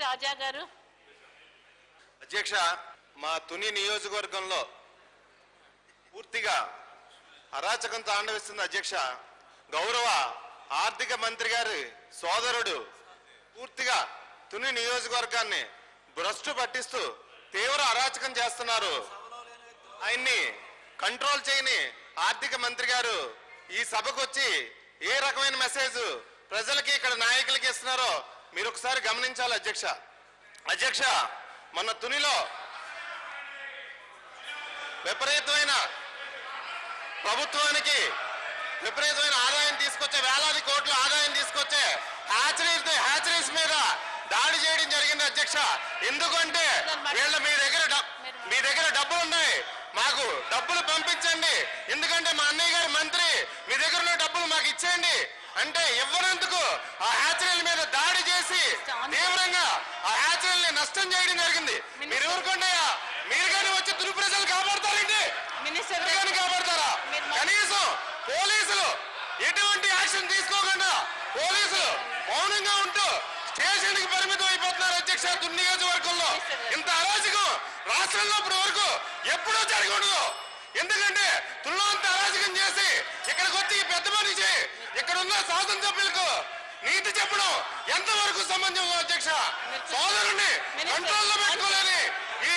రాజా గారు. అధ్యక్ష, మా తుని నియోజకవర్గంలో పూర్తిగా అరాచకం తాండవిస్తుంది అధ్యక్ష. గౌరవ ఆర్థిక మంత్రి గారి సోదరుడు పూర్తిగా తుని నియోజకవర్గాన్ని భ్రష్టు పట్టిస్తూ తీవ్ర అరాచకం చేస్తున్నారు. ఆయన్ని కంట్రోల్ చేయని ఆర్థిక మంత్రి గారు ఈ సభకు వచ్చి ఏ రకమైన మెసేజ్ ప్రజలకి ఇక్కడ నాయకులకి ఇస్తున్నారో మీరు ఒకసారి గమనించాలి అధ్యక్ష. అధ్యక్ష, మన తునిలో విపరీతమైన ప్రభుత్వానికి విపరీతమైన ఆదాయం తీసుకొచ్చే, వేలాది కోట్ల ఆదాయం తీసుకొచ్చే హ్యాచరీస్ మీద దాడి చేయడం జరిగింది అధ్యక్ష. ఎందుకంటే వీళ్ళ మీ దగ్గర డబ్బులు ఉన్నాయి, మాకు డబ్బులు పంపించండి, ఎందుకంటే మా అన్నయ్య గారి మంత్రి మీ దగ్గర ఉన్న డబ్బులు మాకు ఇచ్చేయండి అంటే ఇవ్వనందుకు ఆ హ్యాచరీల మీద దాడి చేసి తీవ్రంగా ఆ హ్యాచరీల్ని నష్టం చేయడం జరిగింది. మీరు ఎవరుకుంటాయా? మీరు కానీ వచ్చి తుని ప్రజలు కాపాడతారండి, కానీ కాపాడతారా? కనీసం పోలీసులు ఎటువంటి యాక్షన్ తీసుకోకుండా పోలీసులు మౌనంగా ఉంటూ స్టేషన్ కి పరిమితం అయిపోతున్నారు అధ్యక్ష. తుని నియోజకవర్గంలో ఇంత అరాజకం రాష్ట్రంలో ఇప్పటి వరకు ఎప్పుడూ జరిగి ఉండదు. ఎందుకంటే తుల్లో అంత అరాజకం చేసి ఇక్కడికి వచ్చి పెద్ద మనిషి ఇక్కడ ఉన్న శాసనసభ్యులకు నీతి చెప్పడం ఎంతవరకు సమంజసం అధ్యక్ష? సోదరుణ్ణి కంట్రోల్లో పెట్టుకోలేని ఈ